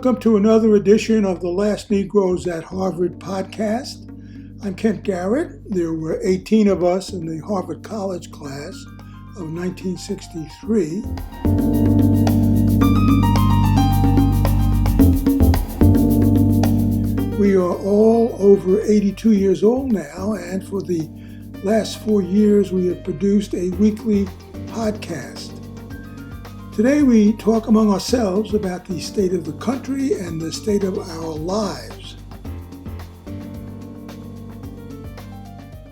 Welcome to another edition of the Last Negroes at Harvard podcast. I'm Kent Garrett. There were 18 of us in the Harvard College class of 1963. We are all over 82 years old now, and for the last 4 years we have produced a weekly podcast. Today we talk among ourselves about the state of the country and the state of our lives.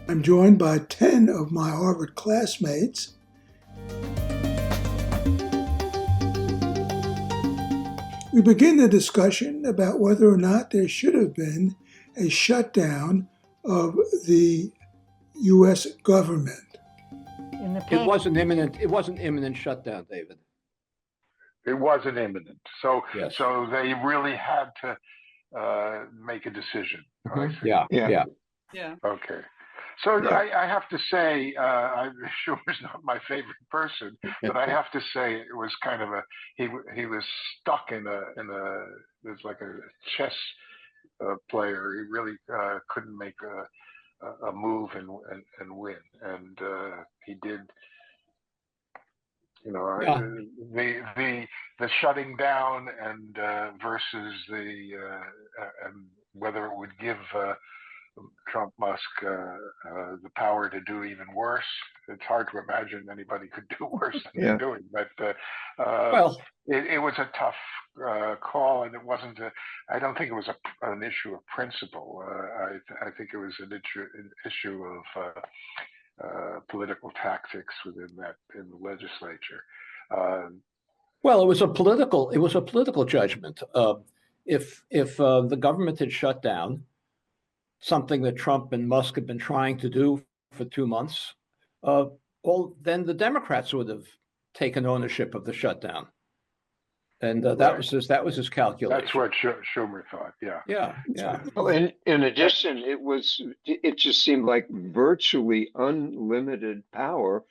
I'm joined by 10 of my Harvard classmates. We begin the discussion about whether or not there should have been a shutdown of the U.S. government. It wasn't imminent shutdown, David. It wasn't imminent. So Yes. so they really had to make a decision. I see. Yeah. Okay. So I have to say, I'm sure he's not my favorite person, but I have to say it was kind of he was stuck in there's like a chess player. He really couldn't make a move and win, and he did. You know, the shutting down and versus and whether it would give Trump Musk the power to do even worse. It's hard to imagine anybody could do worse than they're doing. But it was a tough call, and it wasn't. I don't think it was an issue of principle. I think it was an issue of political tactics in the legislature. Well, it was a political judgment. If the government had shut down, something that Trump and Musk had been trying to do for 2 months, then the Democrats would have taken ownership of the shutdown, and that was his calculation. That's what Schumer thought. Yeah. Well, in addition, it just seemed like virtually unlimited power.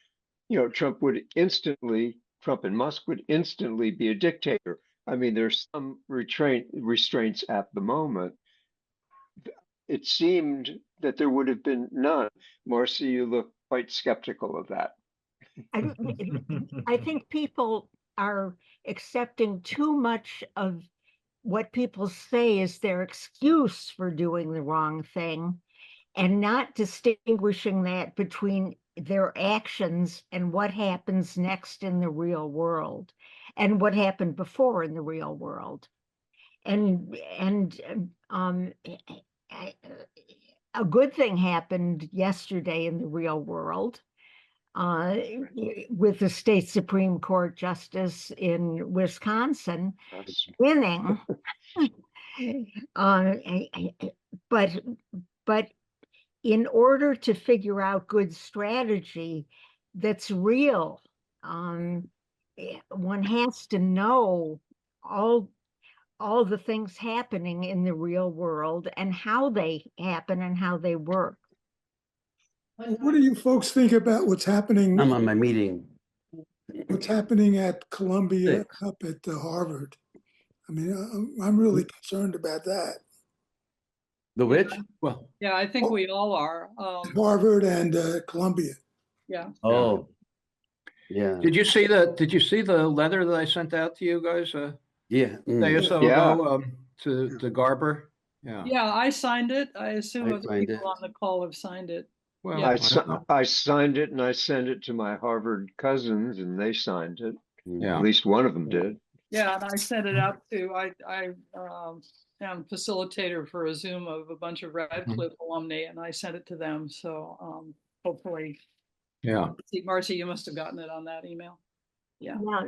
You know, Trump and Musk would instantly be a dictator. I mean, there's some restraints at the moment. It seemed that there would have been none. Marcy, you look quite skeptical of that. I think people are accepting too much of what people say is their excuse for doing the wrong thing, and not distinguishing that between their actions and what happens next in the real world and what happened before in the real world. And a good thing happened yesterday in the real world with the state Supreme Court justice in Wisconsin winning. But in order to figure out good strategy that's real, one has to know all the things happening in the real world and how they happen and how they work. What do you folks think about what's happening? I'm on my meeting. What's happening at Columbia up at Harvard? I mean, I'm really concerned about that. The which? Well, yeah, I think we all are. Harvard and Columbia. Yeah. Oh, yeah. Did you see the letter that I sent out to you guys? Yeah. Day or so ago to Garber. Yeah, I signed it. I assume other signed people it. on the call have signed it. Well, Yeah. I signed it and I sent it to my Harvard cousins and they signed it. Yeah. At least one of them did. Yeah, and I sent it out to, I am facilitator for a Zoom of a bunch of Radcliffe alumni, and I sent it to them. So hopefully, Marcy, you must have gotten it on that email. Yeah. Well,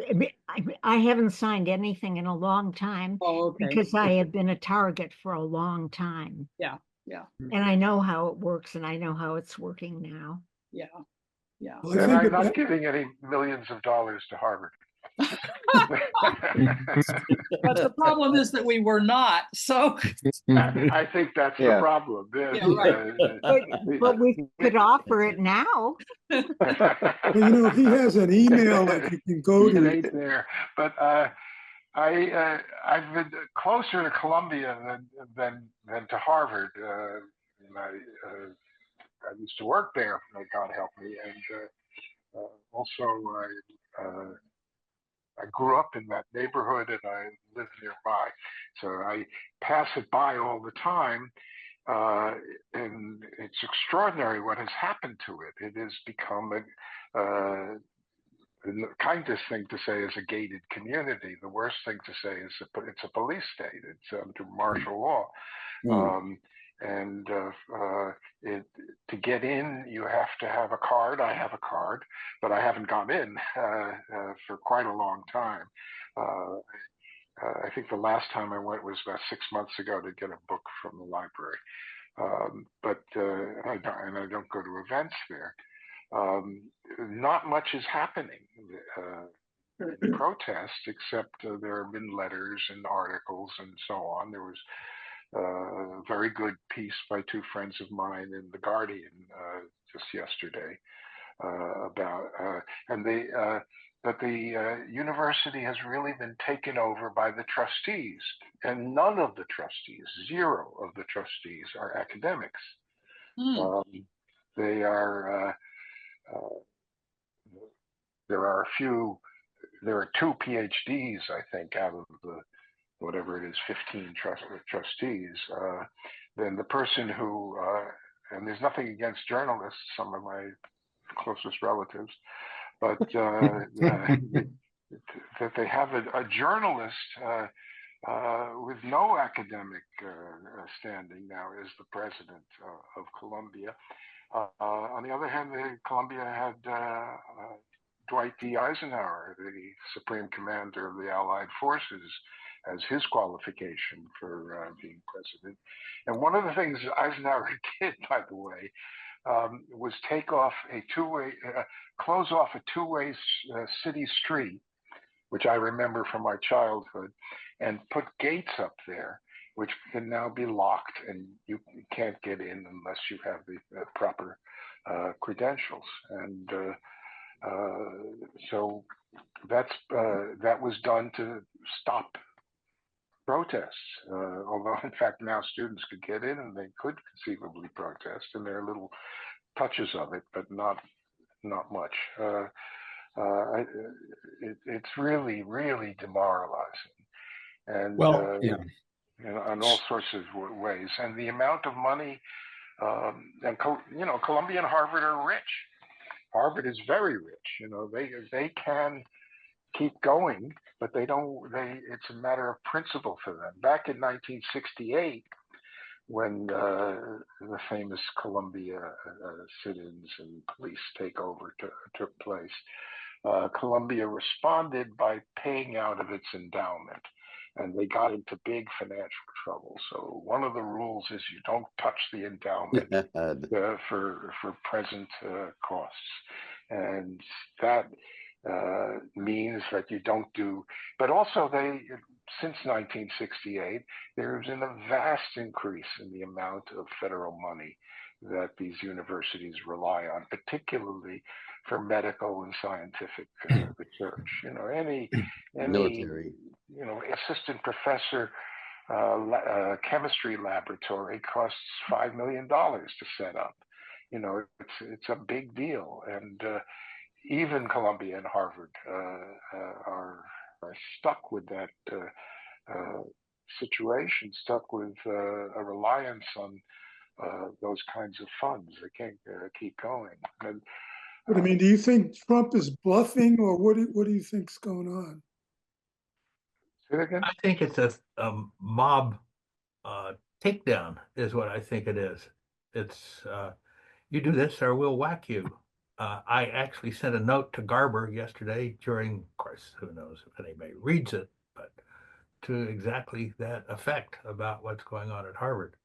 I haven't signed anything in a long time because I have been a target for a long time. Yeah. And I know how it works, and I know how it's working now. Yeah. Well, And I'm not giving any millions of dollars to Harvard. But the problem is that we were not. So I think that's the problem. But we could offer it now. Well, he has an email that you can go to. It ain't there. But I've been closer to Columbia than to Harvard. And I used to work there. God help me, and also I grew up in that neighborhood and I live nearby, so I pass it by all the time. And it's extraordinary what has happened to it. It has become the kindest thing to say is a gated community. The worst thing to say is it's a police state. It's under martial law. And to get in, you have to have a card. I have a card, but I haven't gone in for quite a long time. I think the last time I went was about 6 months ago to get a book from the library. I don't go to events there. Not much is happening in protests, except there have been letters and articles and so on. There was a very good piece by two friends of mine in The Guardian just yesterday about, but the university has really been taken over by the trustees, and none of the trustees, zero of the trustees, are academics. They are. There are two PhDs, I think, out of the whatever it is, 15 trustees. Then the person who, and there's nothing against journalists, some of my closest relatives, but that they have a journalist with no academic standing now is the president of Columbia. On the other hand, Columbia had Dwight D. Eisenhower, the Supreme Commander of the Allied Forces, as his qualification for being president. And one of the things Eisenhower did, by the way, was close off a two-way city street, which I remember from my childhood, and put gates up there, which can now be locked, and you can't get in unless you have the proper credentials. And so that was done to stop protests, although in fact now students could get in and they could conceivably protest, and there are little touches of it, but not much. It's really, really demoralizing, and in all sorts of ways. And the amount of money, and Columbia and Harvard are rich. Harvard is very rich. They can keep going, but they don't. It's a matter of principle for them. Back in 1968, when the famous Columbia sit-ins and police takeover took place, Columbia responded by paying out of its endowment, and they got into big financial trouble. So one of the rules is you don't touch the endowment for present costs, and that means that you don't do. But also, since 1968, there's been a vast increase in the amount of federal money that these universities rely on, particularly for medical and scientific research. Any military, assistant professor chemistry laboratory costs $5 million to set up. It's a big deal, and even Columbia and Harvard are stuck with that situation, stuck with a reliance on those kinds of funds. They can't keep going. And, but I mean, do you think Trump is bluffing, or what do you think's going on? Say that again? I think it's a mob takedown is what I think it is. It's you do this or we'll whack you. I actually sent a note to Garber yesterday during, of course, who knows if anybody reads it, but to exactly that effect about what's going on at Harvard.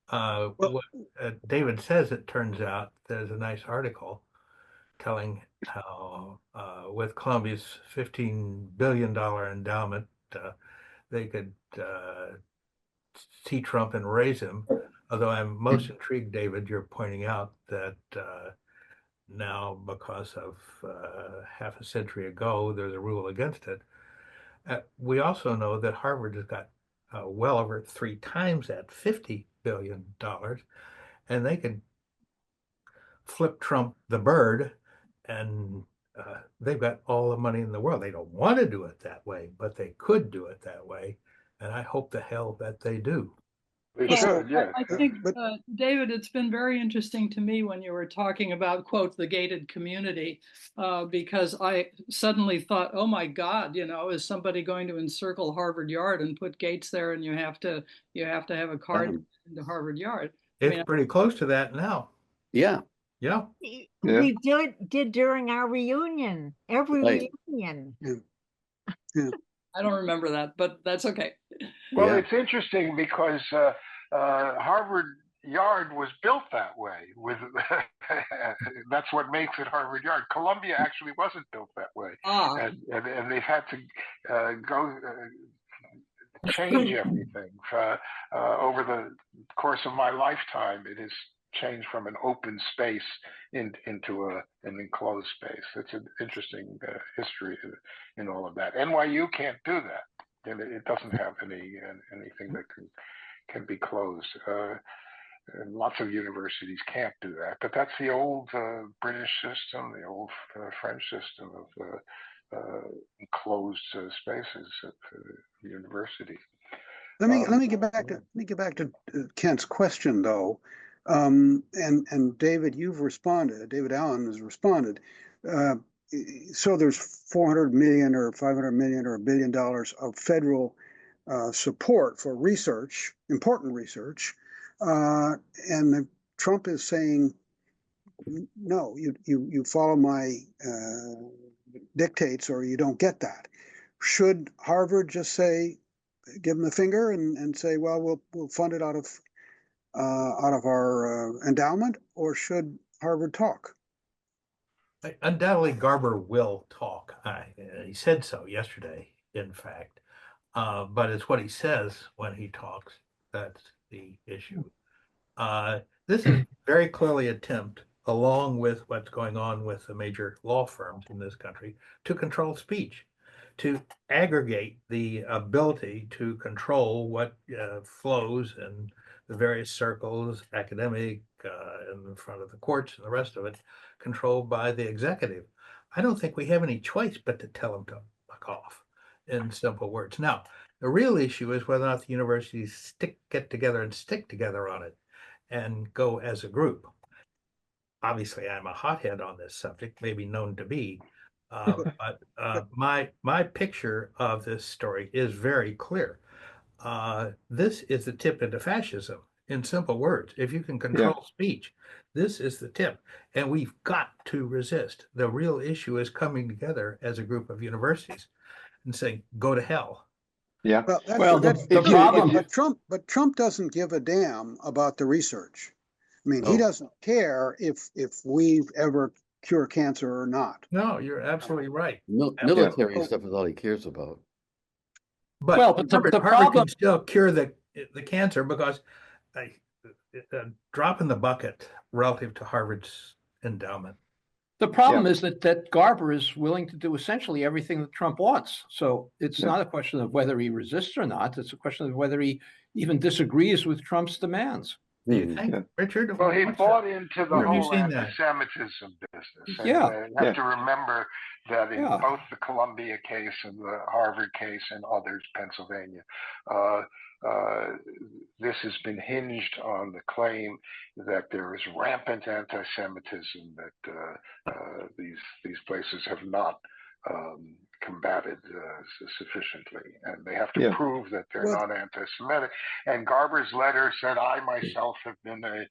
What David says, it turns out, there's a nice article telling how with Columbia's $15 billion endowment, they could see Trump and raise him. Although I'm most intrigued, David, you're pointing out that now, because of half a century ago, there's a rule against it. We also know that Harvard has got well over 3 times that, $50 billion, and they can flip Trump the bird, and they've got all the money in the world. They don't want to do it that way, but they could do it that way, and I hope the hell that they do. They Well, should, yes. I think, David, it's been very interesting to me when you were talking about, quote, the gated community, because I suddenly thought, oh my God, is somebody going to encircle Harvard Yard and put gates there, and you have to have a card into Harvard Yard? It's pretty close to that now. Yeah. Yeah. We did during our reunion, every reunion. Yeah. I don't remember that, but that's okay. Well, it's interesting because Harvard Yard was built that way. That's what makes it Harvard Yard. Columbia actually wasn't built that way, and they've had to change everything over the course of my lifetime. It has changed from an open space into an enclosed space. It's an interesting history in all of that. NYU can't do that, and it doesn't have anything that can be closed. And lots of universities can't do that, but that's the old British system, the old French system of enclosed spaces at the university. Let me get back to Kent's question, though. And David, you've responded. David Allen has responded. So there's 400 million or 500 million or $1 billion of federal support for research, important research, and Trump is saying, no, you follow my dictates or you don't get that. Should Harvard just say, give them the finger and say, well, we'll fund it out of our endowment, or should Harvard talk? Undoubtedly, Garber will talk. He said so yesterday, in fact. But it's what he says when he talks that's the issue. This is very clearly an attempt, along with what's going on with the major law firms in this country, to control speech, to aggregate the ability to control what flows in the various circles, academic, in front of the courts and the rest of it, controlled by the executive. I don't think we have any choice but to tell them to fuck off, in simple words. Now, the real issue is whether or not the universities get together and stick together on it and go as a group. Obviously, I'm a hothead on this subject, maybe known to be, but my picture of this story is very clear. This is the tip into fascism, in simple words. If you can control speech, this is the tip, and we've got to resist. The real issue is coming together as a group of universities and saying, "Go to hell." Yeah. Well, that's the problem. But Trump doesn't give a damn about the research. I mean, he doesn't care if we've ever cure cancer or not. No, you're absolutely right. Military stuff is all he cares about. But the Harvard can still cure the cancer because a drop in the bucket relative to Harvard's endowment. The problem is that Garber is willing to do essentially everything that Trump wants. So it's not a question of whether he resists or not. It's a question of whether he even disagrees with Trump's demands. Do you think, Richard? Well, he bought into the whole anti-Semitism business. And you have to remember that in both the Columbia case and the Harvard case and others, Pennsylvania, this has been hinged on the claim that there is rampant anti-Semitism that these places have not combated sufficiently, and they have to prove that they're not anti-Semitic. And Garber's letter said, "I myself have been a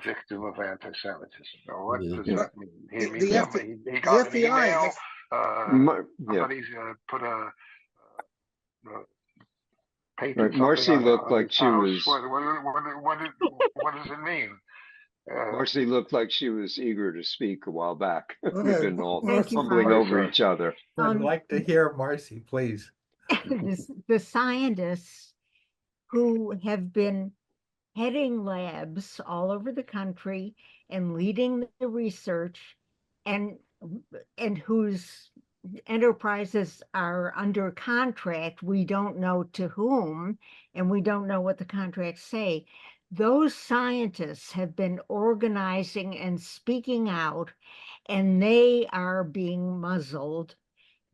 victim of anti-Semitism." Now, what does that mean? He got an email. Somebody's put a Marcy looked like she was. What does it mean? Marcy looked like she was eager to speak a while back. We've been all fumbling over each other. I'd like to hear Marcy, please. The scientists who have been heading labs all over the country and leading the research and whose enterprises are under contract. We don't know to whom, and we don't know what the contracts say. Those scientists have been organizing and speaking out, and they are being muzzled.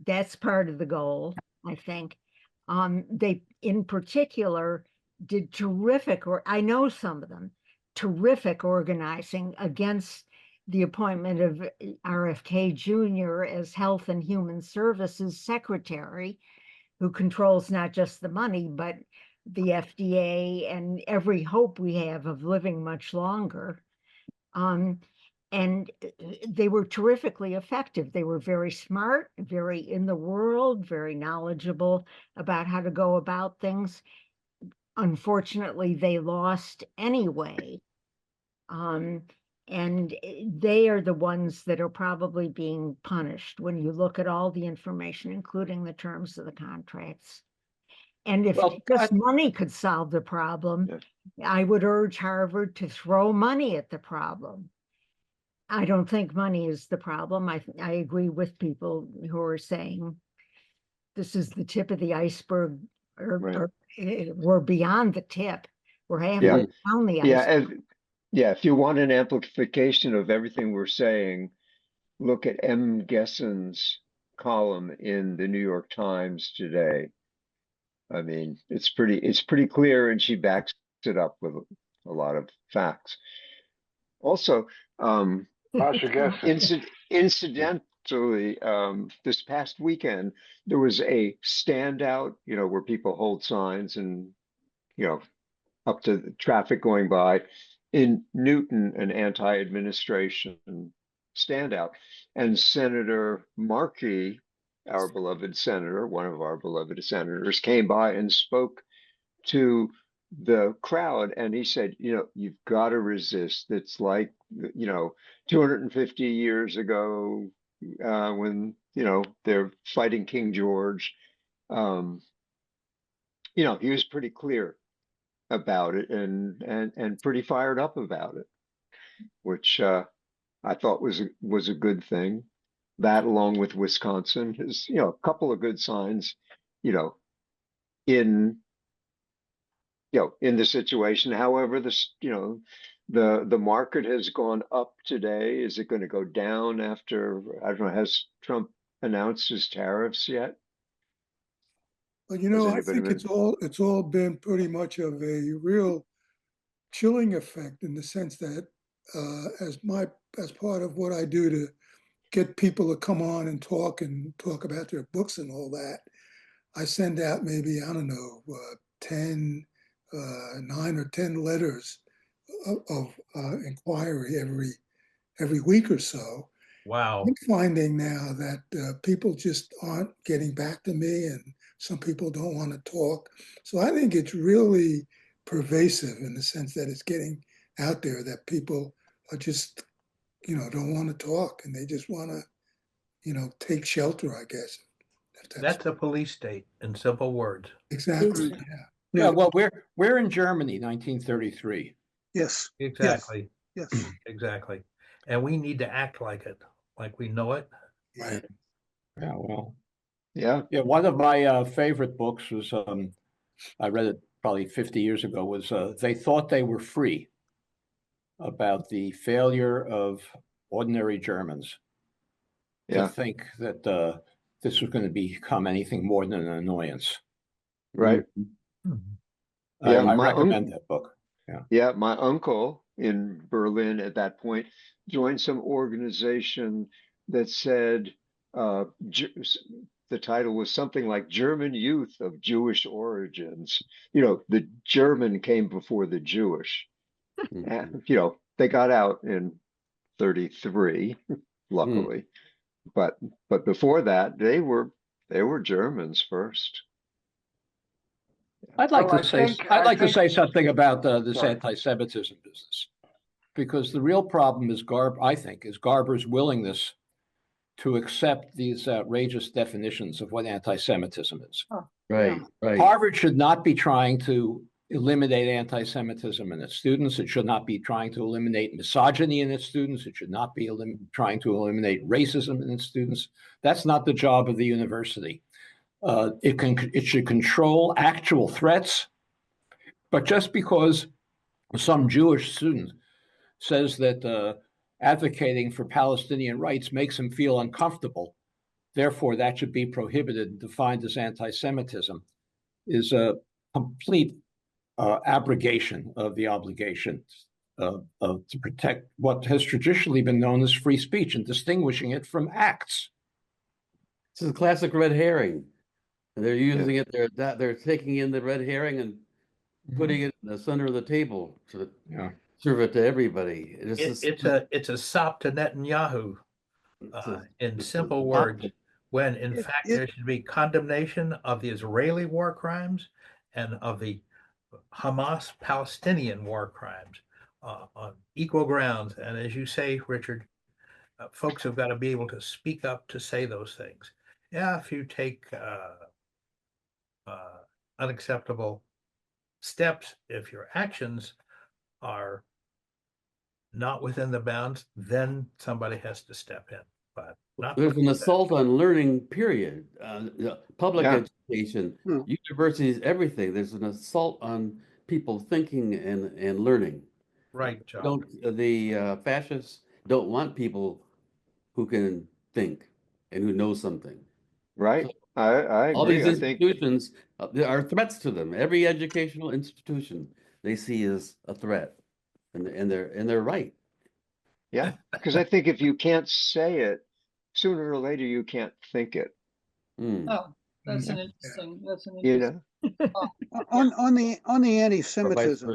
That's part of the goal, I think. They, in particular, did terrific, or I know some of them, terrific organizing against the appointment of RFK Jr. as Health and Human Services Secretary, who controls not just the money, but the FDA and every hope we have of living much longer. And they were terrifically effective. They were very smart, very in the world, very knowledgeable about how to go about things. Unfortunately, they lost anyway. And they are the ones that are probably being punished when you look at all the information, including the terms of the contracts. And if just money could solve the problem, I would urge Harvard to throw money at the problem. I don't think money is the problem. I agree with people who are saying this is the tip of the iceberg, or we're beyond the tip. We're halfway down the iceberg. If you want an amplification of everything we're saying, look at M. Gesson's column in the New York Times today. I mean, it's pretty clear, and she backs it up with a lot of facts. Also, incidentally, this past weekend, there was a standout, where people hold signs and, up to the traffic going by in Newton, an anti-administration standout. And Senator Markey, our beloved senator, one of our beloved senators, came by and spoke to the crowd, and he said, you've got to resist. It's like, 250 years ago, when, they're fighting King George. He was pretty clear about it and pretty fired up about it, which I thought was a good thing. That, along with Wisconsin, is, a couple of good signs, in the situation. However, the market has gone up today. Is it going to go down after, I don't know, has Trump announced his tariffs yet? Well, I think it's all been pretty much of a real chilling effect, in the sense that as part of what I do to get people to come on and talk about their books and all that, I send out maybe, I don't know, 9 or 10 letters of inquiry every week or so. Wow. I'm finding now that people just aren't getting back to me, and some people don't want to talk. So I think it's really pervasive, in the sense that it's getting out there that people are just, don't want to talk, and they just want to, take shelter, I guess. That's a police state, in simple words. Exactly. Yeah. Well, we're in Germany, 1933. Yes. Exactly. Yes. Exactly. And we need to act like it, like we know it. Right. Yeah. Well. Yeah. One of my favorite books was, I read it probably 50 years ago, was They Thought They Were Free, about the failure of ordinary Germans to think that this was going to become anything more than an annoyance. Right. I recommend that book. Yeah, my uncle in Berlin at that point joined some organization that said, the title was something like German Youth of Jewish Origins. The German came before the Jewish. And, they got out in 33, luckily. But before that, they were Germans first. I'd like to say something about this anti-Semitism business, because the real problem is Garber's willingness to accept these outrageous definitions of what anti-Semitism is. Right. Harvard should not be trying to eliminate anti-Semitism in its students. It should not be trying to eliminate misogyny in its students. It should not be trying to eliminate racism in its students. That's not the job of the university. It should control actual threats. But just because some Jewish student says that advocating for Palestinian rights makes him feel uncomfortable, therefore that should be prohibited and defined as anti-Semitism, is a complete abrogation of the obligation to protect what has traditionally been known as free speech and distinguishing it from acts. This is a classic red herring. They're using it. They're taking in the red herring and putting it in the center of the table to serve it to everybody. It's a sop to Netanyahu, in simple words, when in fact there should be condemnation of the Israeli war crimes and of the Hamas-Palestinian war crimes on equal grounds. And as you say, Richard, folks have got to be able to speak up to say those things. Yeah, if you take unacceptable steps, if your actions are not within the bounds, then somebody has to step in. But there's an assault on learning, period. Public education, universities, everything. There's an assault on people thinking and learning. Right, John. The fascists don't want people who can think and who know something. Right. So, I agree. All these institutions are threats to them. Every educational institution they see as a threat, and they're right. Yeah, because I think if you can't say it, sooner or later you can't think it. Oh, that's an interesting. You know, on the anti-Semitism,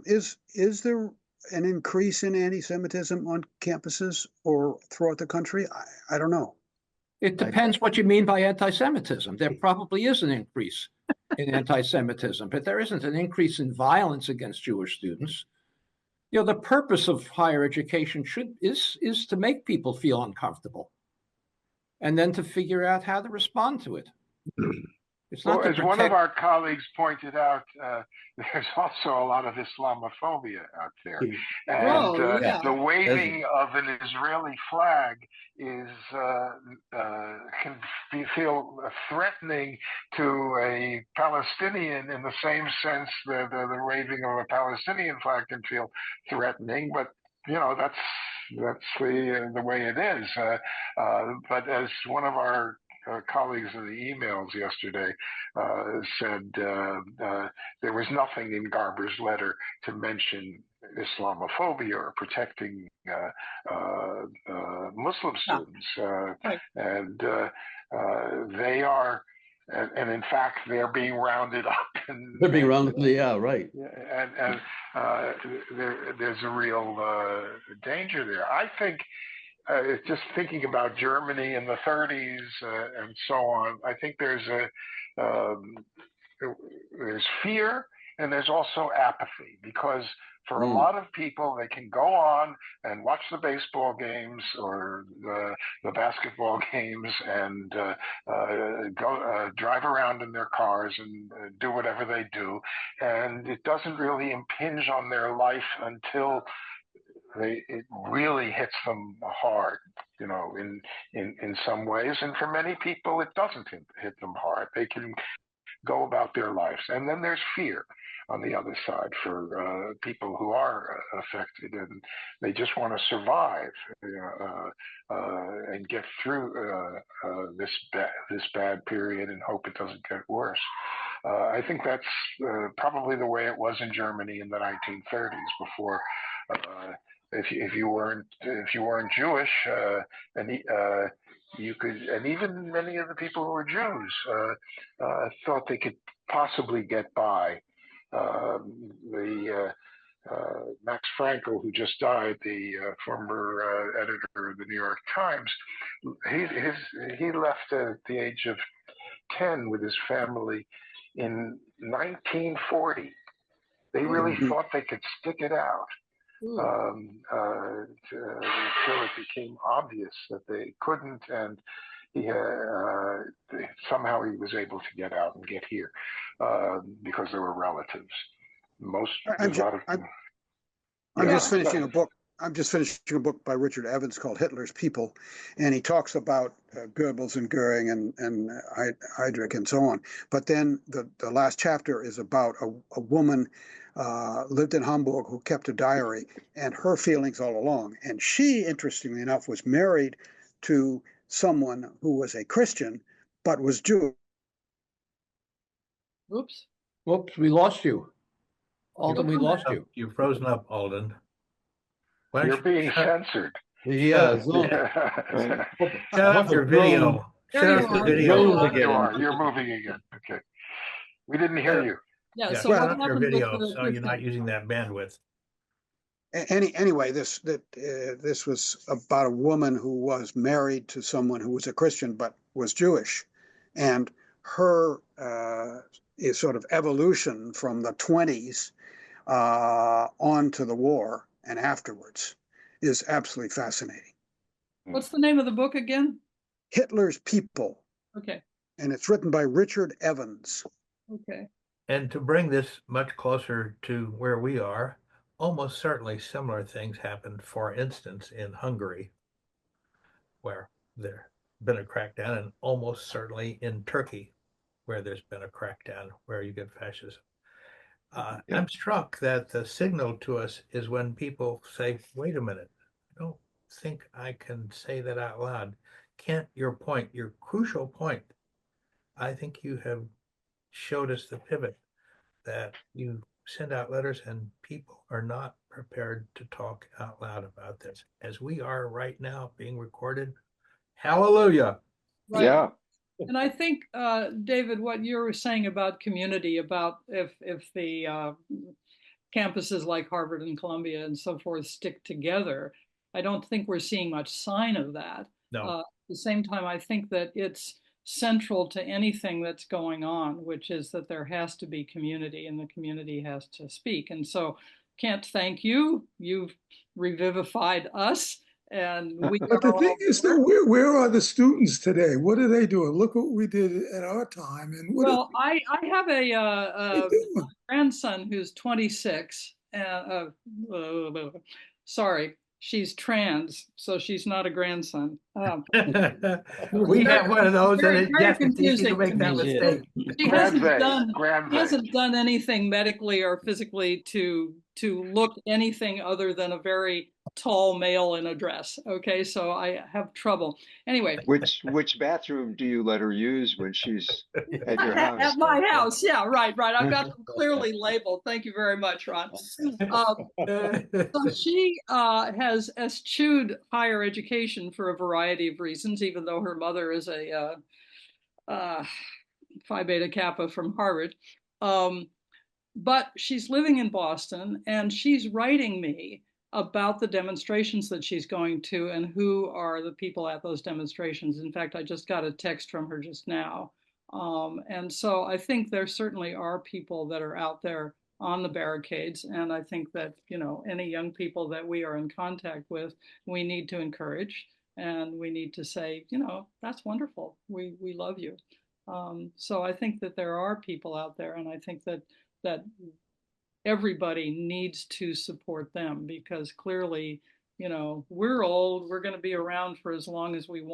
is there an increase in anti-Semitism on campuses or throughout the country? I don't know. It depends what you mean by anti-Semitism. There probably is an increase in anti-Semitism, but there isn't an increase in violence against Jewish students. You know, the purpose of higher education is to make people feel uncomfortable, and then to figure out how to respond to it. It's not as one of our colleagues pointed out, there's also a lot of Islamophobia out there. And the waving of an Israeli flag can feel threatening to a Palestinian in the same sense that the waving of a Palestinian flag can feel threatening. But, you know, that's the way it is. But as one of our colleagues in the emails yesterday said, there was nothing in Garber's letter to mention Islamophobia or protecting Muslim students. And they are, and in fact, they're being rounded up. They're being rounded, right. And there's a real danger there. I think just thinking about Germany in the 30s and so on, I think there's fear and there's also apathy, because for a lot of people, they can go on and watch the baseball games or the basketball games and go drive around in their cars and do whatever they do, and it doesn't really impinge on their life until it really hits them hard, you know, in some ways. And for many people, it doesn't hit them hard. They can go about their lives. And then there's fear on the other side for people who are affected, and they just want to survive, and get through this bad period and hope it doesn't get worse. I think that's probably the way it was in Germany in the 1930s before. If you weren't Jewish, you could, and even many of the people who were Jews thought they could possibly get by. Max Frankel, who just died, the former editor of the New York Times, he left at the age of 10 with his family in 1940. They really thought they could stick it out. Until it became obvious that they couldn't, and somehow he was able to get out and get here because there were relatives. I'm, A ju- lot of. I'm Yeah, just finishing a book. I'm just finishing a book by Richard Evans called Hitler's People, and he talks about Goebbels and Goering and Heydrich and so on. But then the last chapter is about a woman lived in Hamburg who kept a diary and her feelings all along. And she, interestingly enough, was married to someone who was a Christian but was Jewish. Oops. Whoops, we lost you. Alden, we lost you. You've frozen up, Alden. Why don't you're you being censored. Yeah, shut up your video. There Shut you up the are. video. There you There again. you are. You're moving again. Okay. We didn't hear you. Yeah, Yeah, so shut what up your happened with video the so you're not using that bandwidth. Anyway, this was about a woman who was married to someone who was a Christian but was Jewish, and her is sort of evolution from the 20s on to the war and afterwards is absolutely fascinating. What's the name of the book again? Hitler's People, Okay. and it's written by Richard Evans. Okay. And to bring this much closer to where we are, almost certainly similar things happened, for instance, in Hungary, where there's been a crackdown, and almost certainly in Turkey, where there's been a crackdown, where you get fascism. I'm struck that the signal to us is when people say, wait a minute, I don't think I can say that out loud. Kent, your point, your crucial point, I think you have showed us the pivot that you send out letters and people are not prepared to talk out loud about this, as we are right now being recorded. Hallelujah. Right. Yeah. And I think, David, what you were saying about community, about if the campuses like Harvard and Columbia and so forth stick together, I don't think we're seeing much sign of that. No. At the same time, I think that it's central to anything that's going on, which is that there has to be community and the community has to speak. And so, Kent, thank you. You've revivified us. And we But the thing is, though, where are the students today? What are they doing? Look what we did at our time, and what well, I have a doing? grandson who's 26. Sorry, she's trans, so she's not a grandson. We have one of those, and Very, very yes, it's easy to confusing make to that me. mistake. She hasn't done anything medically or physically to look anything other than a very tall male in a dress. Okay, so I have trouble. Anyway, Which bathroom do you let her use when she's at your house? at my house, yeah, right. I've got them clearly labeled. Thank you very much, Ron. So she has eschewed higher education for a variety of reasons, even though her mother is a Phi Beta Kappa from Harvard. But she's living in Boston and she's writing me about the demonstrations that she's going to and who are the people at those demonstrations. In fact, I just got a text from her just now. And so I think there certainly are people that are out there on the barricades. And I think that, any young people that we are in contact with, we need to encourage and we need to say, that's wonderful. We love you. So I think that there are people out there, and I think that everybody needs to support them because clearly, we're old, we're going to be around for as long as we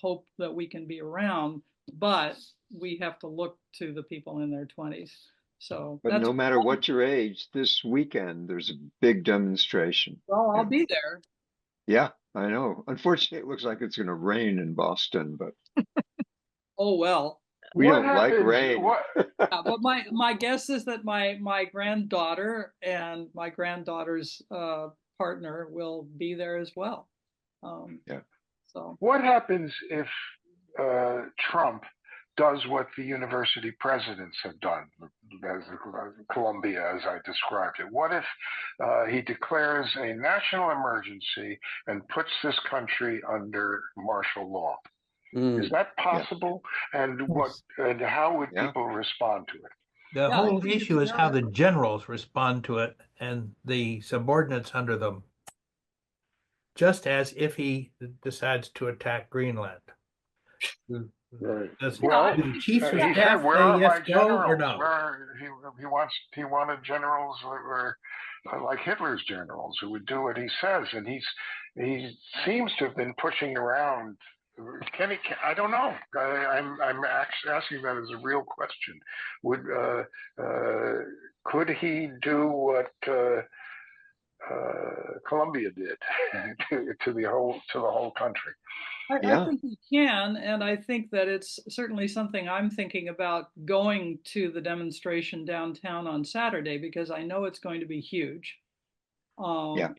hope that we can be around, but we have to look to the people in their 20s. So But no matter what your age, this weekend there's a big demonstration. Well, I'll be there. Yeah, I know. Unfortunately, it looks like it's going to rain in Boston, but oh well. We don't like rain. Yeah, but my guess is that my granddaughter and my granddaughter's partner will be there as well. Yeah. So what happens if Trump does what the university presidents have done, as Columbia, as I described it? What if he declares a national emergency and puts this country under martial law? Is that possible? Yeah. And how would people respond to it? The whole issue is how the generals respond to it and the subordinates under them. Just as if he decides to attack Greenland. Right. Does Well, do the chiefs of he staff said, "Where say are yes, my go, or generals?" no? Where he wanted generals that were like Hitler's generals who would do what he says, and he seems to have been pushing around. I don't know. I'm actually asking that as a real question. Would could he do what Colombia did to the whole country? I think you can, and I think that it's certainly something I'm thinking about going to the demonstration downtown on Saturday because I know it's going to be huge. Yeah.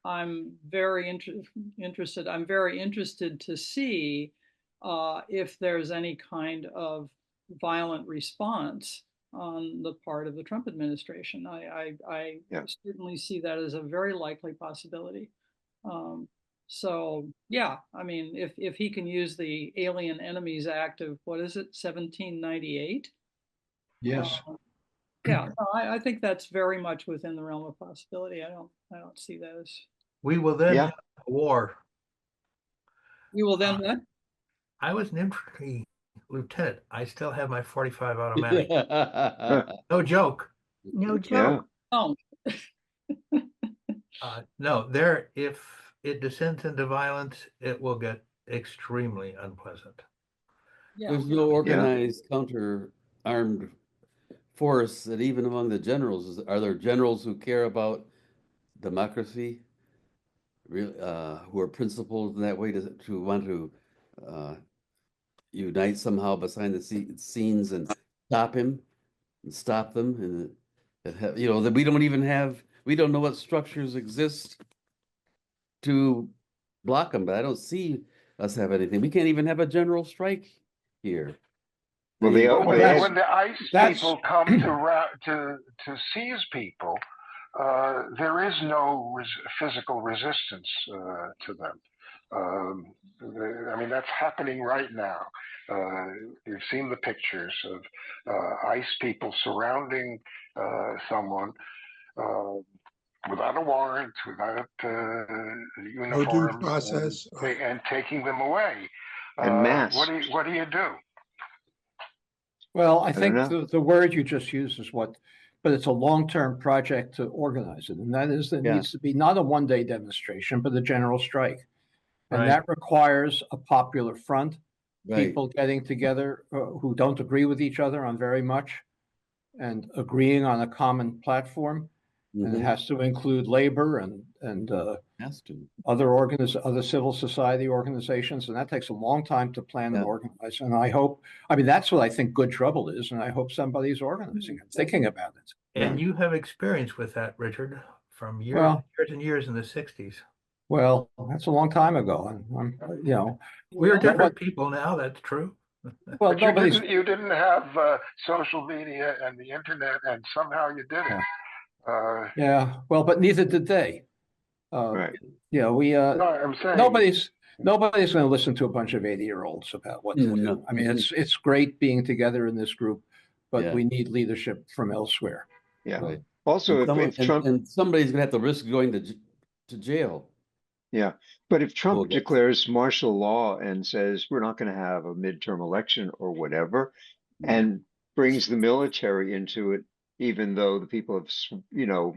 I'm very interested. I'm very interested to see if there's any kind of violent response on the part of the Trump administration. I Yeah. certainly see that as a very likely possibility. So yeah, I mean, if he can use the Alien Enemies Act of what is it, 1798? Yes. Yeah, no, I think that's very much within the realm of possibility. I don't see that as. We will then Yeah. have a war. You will then what? I was an infantry lieutenant. I still have my 45 automatic. No joke. No Yeah. joke. Oh, No, there, if it descends into violence, it will get extremely unpleasant. yeah. There's no organized counter-armed force that even among the generals, are there generals who care about democracy, who are principled in that way to want to unite somehow behind the scenes and stop him and stop them, and you know that we don't know what structures exist to block them, but I don't see us have anything. We can't even have a general strike here. Well, when the ICE people come to seize people, there is no physical resistance to them. I mean, that's happening right now. You've seen the pictures of ICE people surrounding someone without a warrant, without uniforms, no due process, and taking them away. And mass. What do you do? Well, I think the word you just used is but it's a long-term project to organize it. And that is, there needs to be not a one-day demonstration, but a general strike. And that requires a popular front, people getting together who don't agree with each other on very much and agreeing on a common platform. And it has to include labor and other civil society organizations, and that takes a long time to plan and organize. And I mean, that's what I think good trouble is, and I hope somebody's organizing it, thinking about it. And you have experience with that, Richard, from years and years in the 60s. Well, that's a long time ago, and we're different people now. That's true. Well, but you didn't have social media and the internet, and somehow you did it. Well, but neither did they. Right. No, I'm saying nobody's going to listen to a bunch of 80-year-olds about what to do. I mean, it's great being together in this group, but we need leadership from elsewhere. Yeah. Right. Also, if Trump and somebody's going to have to risk going to jail. Yeah, but if Trump declares martial law and says we're not going to have a midterm election or whatever, and brings the military into it, even though the people have,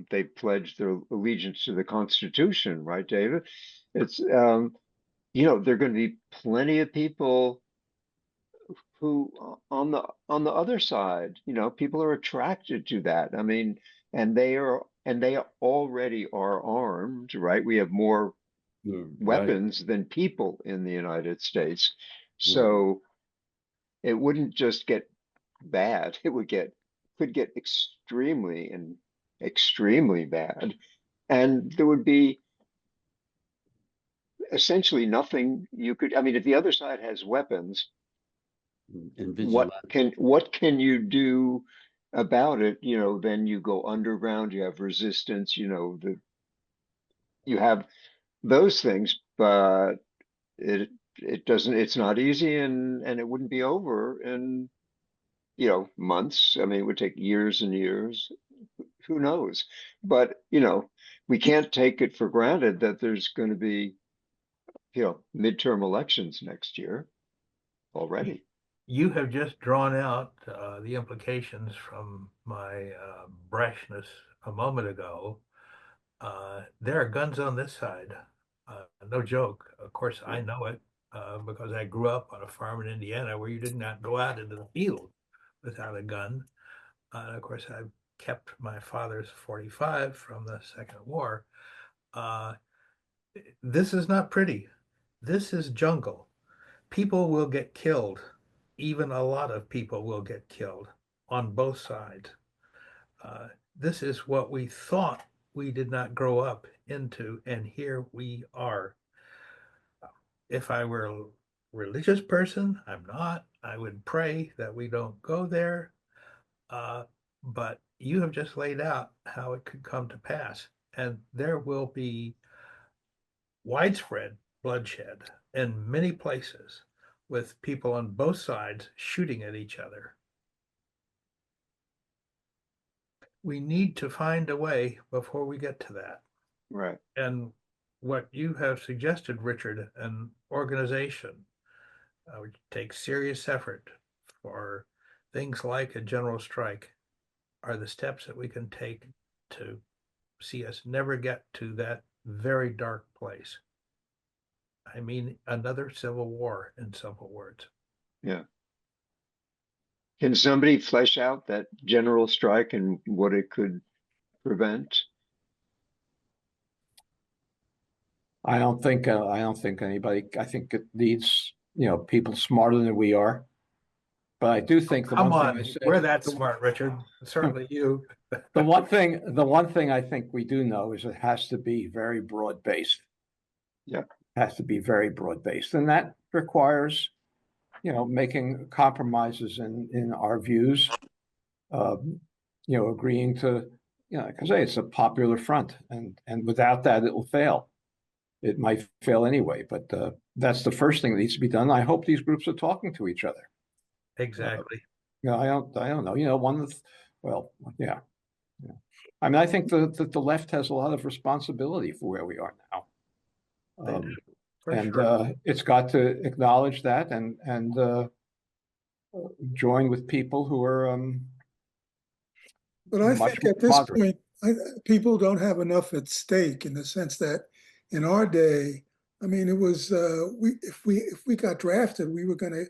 they pledged their allegiance to the Constitution, right, David? It's, there are going to be plenty of people who on the other side, people are attracted to that. I mean, and they already are armed, right? We have more weapons than people in the United States. So it wouldn't just get bad. It could get extremely bad. And there would be essentially nothing you could, I mean, if the other side has weapons, what can you do about it? Then you go underground, you have resistance, you have those things, but it's not easy, and it wouldn't be over in months. I mean, it would take years and years. Who knows? But we can't take it for granted that there's going to be midterm elections next year. already. You have just drawn out the implications from my brashness a moment ago. There are guns on this side. No joke. Of course, I know it because I grew up on a farm in Indiana where you did not go out into the field without a gun. And of course, I've kept my father's 45 from the Second War. This is not pretty. This is jungle. People will get killed. Even a lot of people will get killed on both sides. This is what we thought we did not grow up into, and here we are. If I were a religious person, I'm not. I would pray that we don't go there. But you have just laid out how it could come to pass, and there will be widespread bloodshed in many places with people on both sides shooting at each other. We need to find a way before we get to that. Right. And what you have suggested, Richard, an organization which takes serious effort for things like a general strike, are the steps that we can take to see us never get to that very dark place. I mean, another civil war, in simple words. Yeah. Can somebody flesh out that general strike and what it could prevent? I don't think anybody. I think it needs people smarter than we are. But I do think the Come one on, thing I said, we're that smart, Richard. Certainly you. the one thing I think we do know is it has to be very broad based. Yeah. It has to be very broad based, and that requires, making compromises in our views. Agreeing to, because it's a popular front, and without that, it will fail. It might fail anyway, but that's the first thing that needs to be done. I hope these groups are talking to each other. Exactly. I don't know. Well, yeah. I mean, I think that the left has a lot of responsibility for where we are now. Sure. It's got to acknowledge that and join with people who are But I much think more at this moderate. point, people don't have enough at stake in the sense that in our day, I mean, it was if we got drafted, we were going to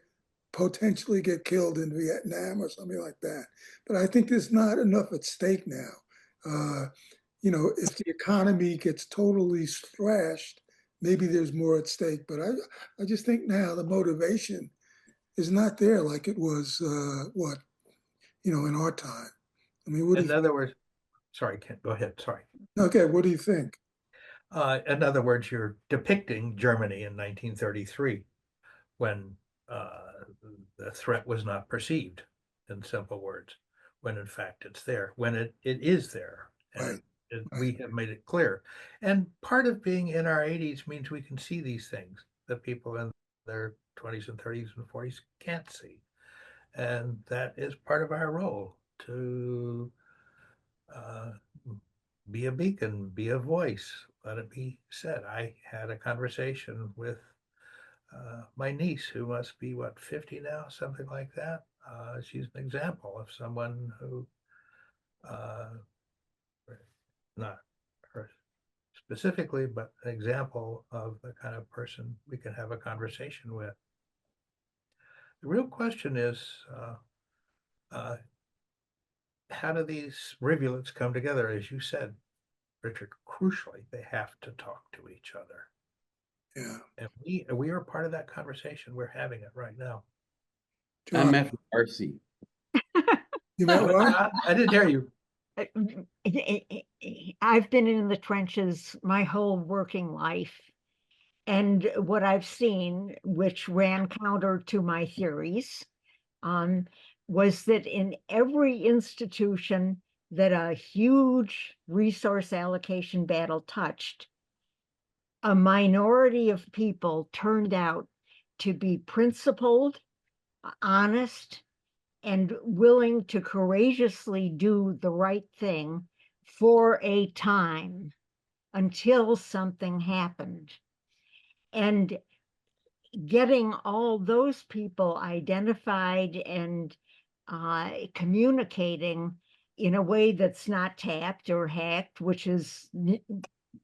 potentially get killed in Vietnam or something like that. But I think there's not enough at stake now. If the economy gets totally thrashed, maybe there's more at stake. But I just think now the motivation is not there like it was in our time. I mean, what do In other words, sorry, Kent, go ahead. Sorry. Okay, what do you think? In other words, you're depicting Germany in 1933 when the threat was not perceived, in simple words, when in fact it's there, when it is there. And Right. we have made it clear. And part of being in our 80s means we can see these things that people in their 20s and 30s and 40s can't see. And that is part of our role to be a beacon, be a voice, let it be said. I had a conversation with my niece, who must be, 50 now, something like that. She's an example of someone who, not her specifically, but an example of the kind of person we can have a conversation with. The real question is, how do these rivulets come together? As you said, Richard, crucially, they have to talk to each other. Yeah. And we are part of that conversation. We're having it right now. I'm after RC. You met what? I didn't hear you. I've been in the trenches my whole working life. And what I've seen, which ran counter to my theories, was that in every institution that a huge resource allocation battle touched, a minority of people turned out to be principled, honest, and willing to courageously do the right thing for a time until something happened. And getting all those people identified and communicating in a way that's not tapped or hacked, which is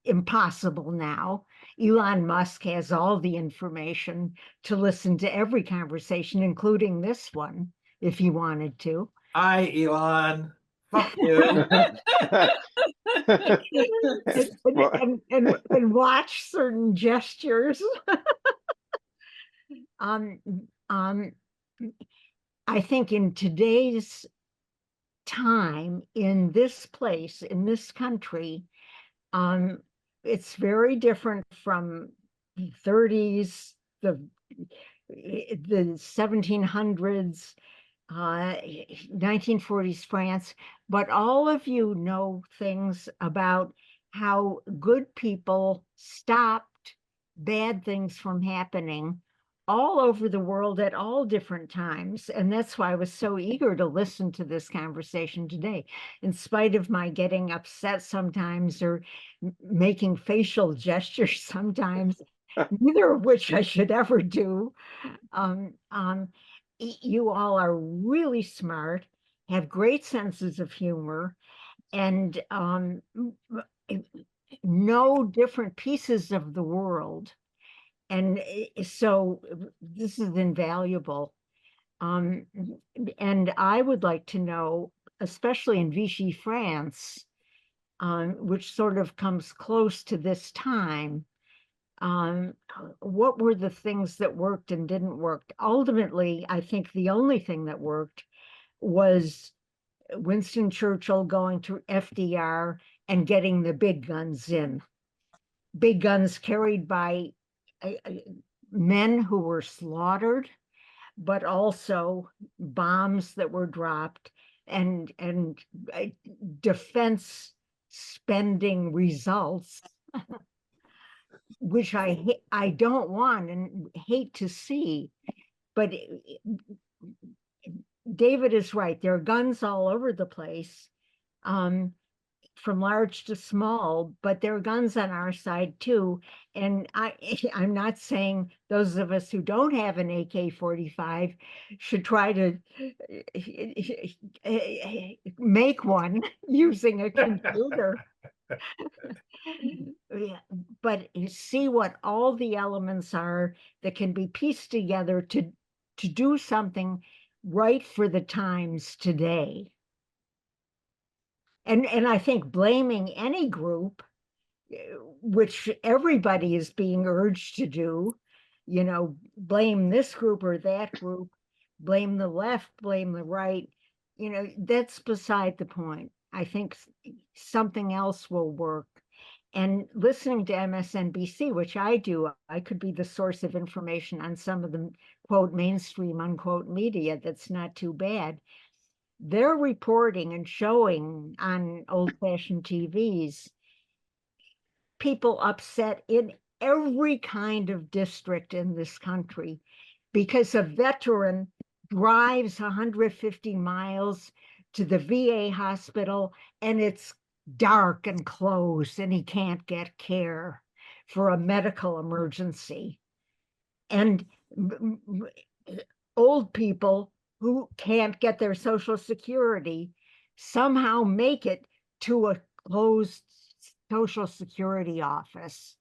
impossible now. Elon Musk has all the information to listen to every conversation, including this one, if he wanted to. Hi, Elon. Fuck you. Well, and watch certain gestures. um, um, I think in today's time, in this place, in this country, it's very different from the 30s, the 1700s, 1940s France, but all of you know things about how good people stopped bad things from happening all over the world at all different times. And that's why I was so eager to listen to this conversation today, in spite of my getting upset sometimes or making facial gestures sometimes, neither of which I should ever do. You all are really smart, have great senses of humor, and know different pieces of the world. And so this is invaluable. And I would like to know, especially in Vichy France, which sort of comes close to this time, what were the things that worked and didn't work? Ultimately, I think the only thing that worked was Winston Churchill going to FDR and getting the big guns in. Big guns carried by men who were slaughtered, but also bombs that were dropped and defense spending results, which I don't want and hate to see. But David is right. There are guns all over the place, from large to small, but there are guns on our side too. And I'm not saying those of us who don't have an AK-45 should try to make one using a computer. But see what all the elements are that can be pieced together to do something right for the times today. And I think blaming any group, which everybody is being urged to do, blame this group or that group, blame the left, blame the right, that's beside the point. I think something else will work. And listening to MSNBC, which I do, I could be the source of information on some of the, quote, mainstream, unquote, media that's not too bad. They're reporting and showing on old-fashioned TVs people upset in every kind of district in this country because a veteran drives 150 miles to the VA hospital and it's dark and closed and he can't get care for a medical emergency. And old people who can't get their Social Security somehow make it to a closed Social Security office,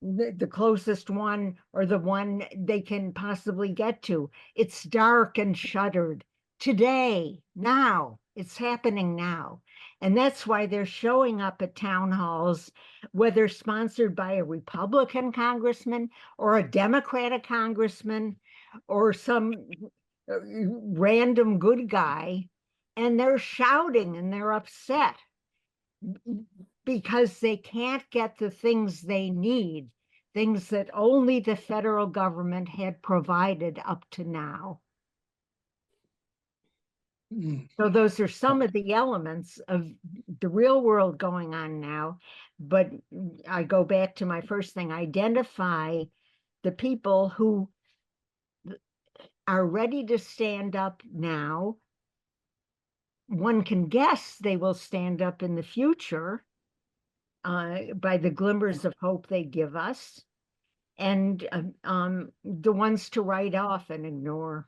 the closest one or the one they can possibly get to. It's dark and shuttered today, now. It's happening now. And that's why they're showing up at town halls, whether sponsored by a Republican congressman or a Democratic congressman or some random good guy, and they're shouting and they're upset because they can't get the things they need, things that only the federal government had provided up to now. So those are some of the elements of the real world going on now. But I go back to my first thing, identify the people who are ready to stand up now. One can guess they will stand up in the future by the glimmers of hope they give us. and the ones to write off and ignore.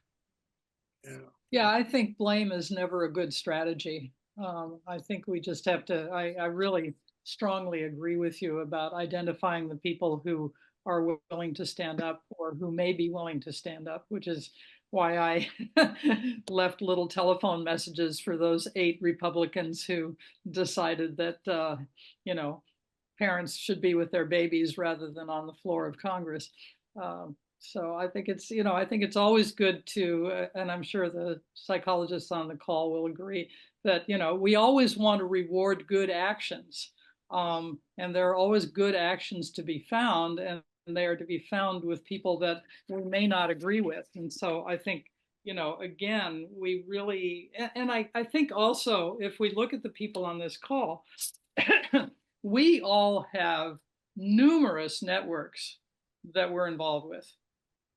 Yeah, I think blame is never a good strategy. I think we just have to, I really strongly agree with you about identifying the people who are willing to stand up or who may be willing to stand up, which is why I left little telephone messages for those 8 Republicans who decided that, you know, parents should be with their babies rather than on the floor of Congress. So I think it's, I think it's always good to, and I'm sure the psychologists on the call will agree that, we always want to reward good actions. And there are always good actions to be found, and they are to be found with people that we may not agree with. And so I think, again, we really, and I think also if we look at the people on this call, we all have numerous networks that we're involved with,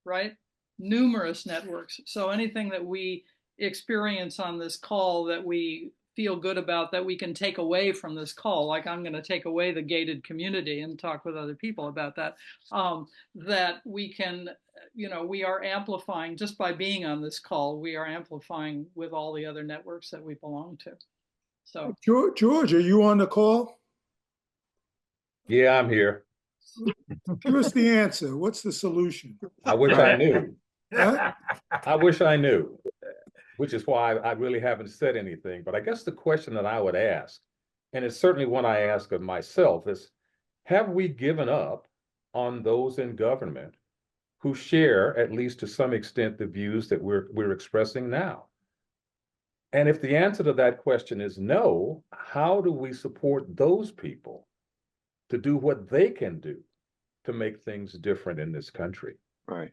right? Numerous networks. So anything that we experience on this call that we feel good about, that we can take away from this call, like I'm going to take away the gated community and talk with other people about that, that we can, we are amplifying just by being on this call, we are amplifying with all the other networks that we belong to. So George, are you on the call? Yeah, I'm here. Give us the answer. What's the solution? I wish I knew. Huh? I wish I knew, which is why I really haven't said anything. But I guess the question that I would ask, and it's certainly one I ask of myself, is have we given up on those in government who share, at least to some extent, the views that we're expressing now? And if the answer to that question is no, how do we support those people to do what they can do to make things different in this country? Right.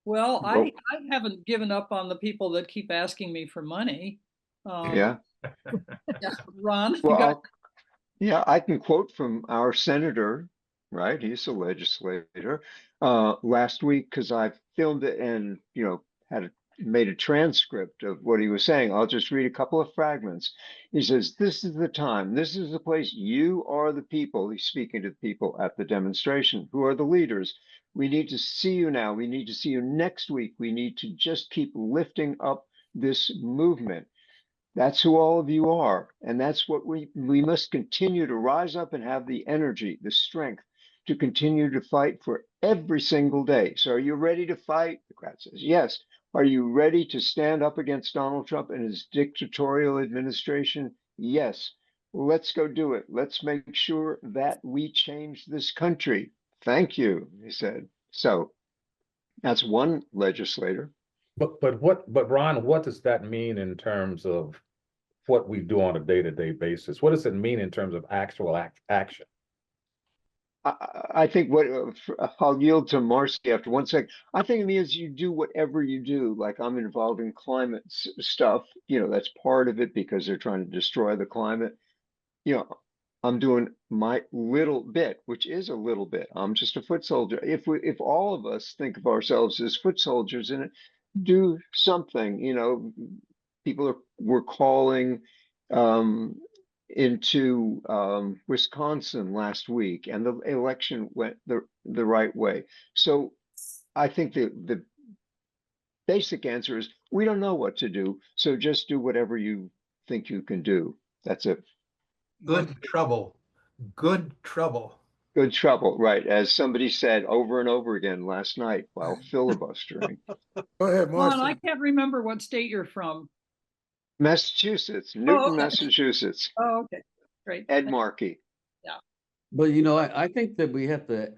Well, I haven't given up on the people that keep asking me for money. Yeah. Yeah, Ron, Well, yeah, I can quote from our senator, right? He's a legislator, last week, because I filmed it and, made a transcript of what he was saying. I'll just read a couple of fragments. He says, "This is the time, this is the place. You are the people." He's speaking to the people at the demonstration, who are the leaders. "We need to see you now. We need to see you next week. We need to just keep lifting up this movement. That's who all of you are. And that's what we must continue to rise up and have the energy, the strength to continue to fight for every single day." So are you ready to fight? The crowd says, yes. Are you ready to stand up against Donald Trump and his dictatorial administration? Yes. Let's go do it. Let's make sure that we change this country. Thank you, he said. So that's one legislator. But Ron, what does that mean in terms of what we do on a day-to-day basis? What does it mean in terms of actual action? I think what I'll yield to Marcy after 1 second. I think it means you do whatever you do. Like I'm involved in climate stuff. That's part of it because they're trying to destroy the climate. I'm doing my little bit, which is a little bit. I'm just a foot soldier. If all of us think of ourselves as foot soldiers in it, do something. We're calling into Wisconsin last week, and the election went the right way. So I think the basic answer is we don't know what to do. So just do whatever you think you can do. That's it. Good trouble. Good trouble. Good trouble, right? As somebody said over and over again last night while filibustering. Go ahead, Ron, I Marcy. can't remember what state you're from. Massachusetts, Newton, okay. Massachusetts. Oh, okay. Great. Ed Markey. Yeah. But I think that we have to,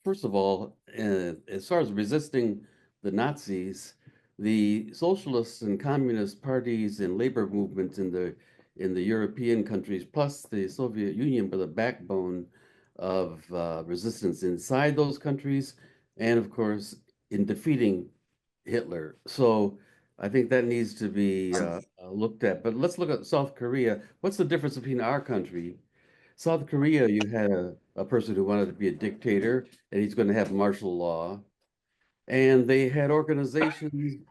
first of all, as far as resisting the Nazis, the socialist and communist parties and labor movements in the European countries, plus the Soviet Union, were the backbone of resistance inside those countries, and of course in defeating Hitler. So I think that needs to be looked at. But let's look at South Korea. What's the difference between our country? South Korea, you had a person who wanted to be a dictator, and he's going to have martial law. And they had organizations,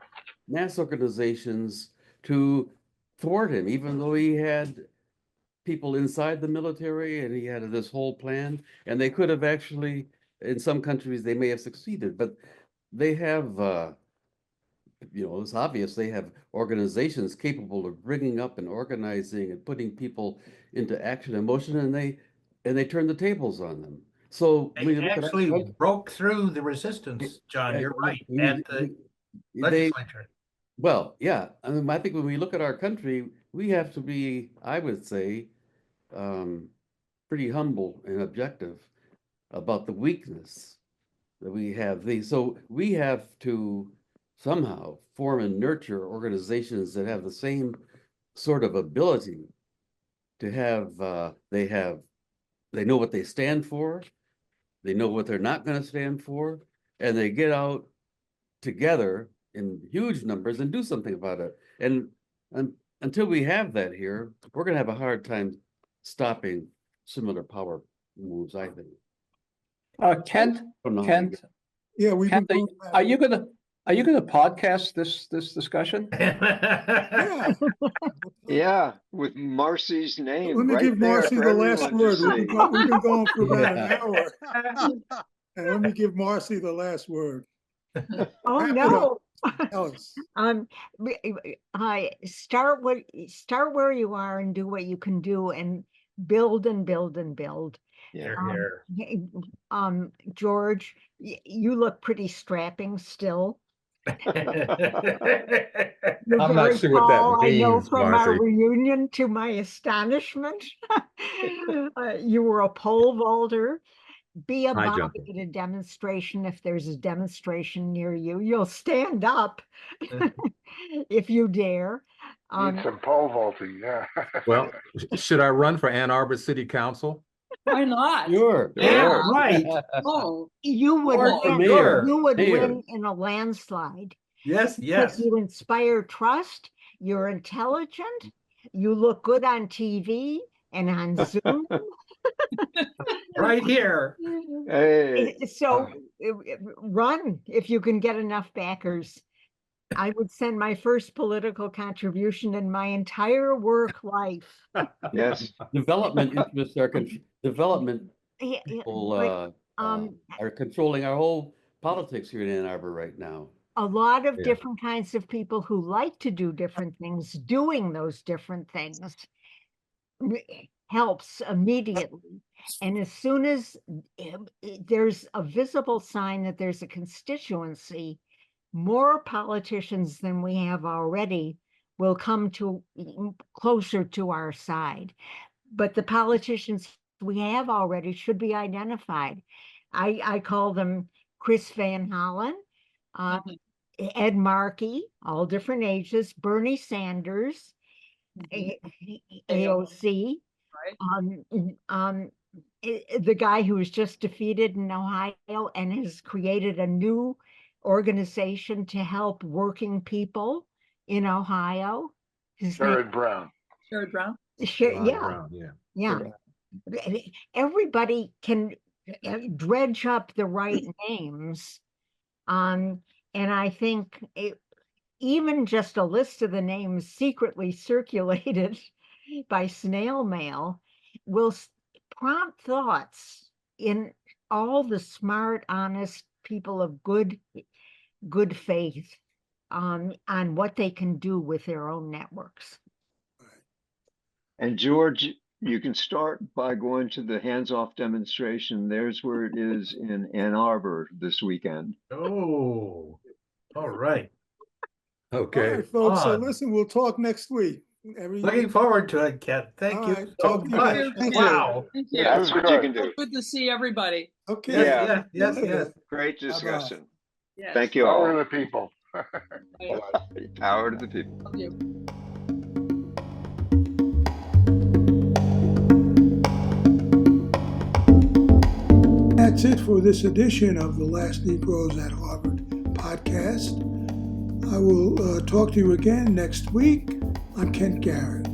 mass organizations, to thwart him, even though he had people inside the military and he had this whole plan. And they could have actually in some countries they may have succeeded, but they have, it's obvious they have organizations capable of bringing up and organizing and putting people into action and motion, and they turn the tables on them. So They actually broke through the resistance, John. You're right, at the legislature. Well, yeah. I mean, I think when we look at our country, we have to be, I would say, pretty humble and objective about the weakness that we have. So we have to somehow form and nurture organizations that have the same sort of ability to have, they know what they stand for, they know what they're not going to stand for, and they get out together in huge numbers and do something about it. And until we have that here, we're going to have a hard time stopping similar power moves, I think. Kent, Yeah, Kent, are you gonna podcast this discussion? Yeah. Yeah, with Marcy's name. Let me right give there Marcy for the last everyone to word. see. We've been going for about an Yeah. hour. And let me give Marcy the last word. Oh, Wrap it no. up. Tell us. I start where you are and do what you can do and build and build and build. Yeah. George, you look pretty strapping still. You're I'm very not sure what that tall, I know means, from our Marcy. reunion, to my astonishment. You were a pole vaulter. Be a High body jumper. at a demonstration. If there's a demonstration near you, you'll stand up if you dare. Need some pole vaulting, yeah. Well, should I run for Ann Arbor City Council? Why not? Sure. Yeah, right. Oh, You would Or win. mayor. You would Mayor. win in a landslide. Yes, yes. You inspire trust. You're intelligent. You look good on TV and on Zoom. Right here. Hey. So run if you can get enough backers. I would send my first political contribution in my entire work life. Yes. Development interests are development Yeah, people but, are controlling our whole politics here in Ann Arbor right now. a lot of Yeah. different kinds of people who like to do different things, doing those different things helps immediately. And as soon as there's a visible sign that there's a constituency, more politicians than we have already will come to closer to our side. But the politicians we have already should be identified. I call them Chris Van Hollen, Ed Markey, all different ages, Bernie Sanders, AOC, the guy who was just defeated in Ohio and has created a new organization to help working people in Ohio. Sherrod Brown. Sherrod Brown. Yeah. Brown, yeah. Yeah. Everybody can dredge up the right names. And I think even just a list of the names secretly circulated by snail mail will prompt thoughts in all the smart, honest people of good faith on what they can do with their own networks. And George, you can start by going to the hands-off demonstration. There's where it is in Ann Arbor this weekend. Oh, all right. Okay. All right, folks. So On. listen, we'll talk next week. Looking forward to it, Ken. Thank All you right, so talk to you much. later. Thank you. Wow. Thank you. That's what you can do. Good to see everybody. Okay. Yeah. Yes. Great discussion. Yes. Thank you Power all. of the people. Power to the people. Love you. That's it for this edition of the Last Negroes at Harvard podcast. I will talk to you again next week. I'm Kent Garrett.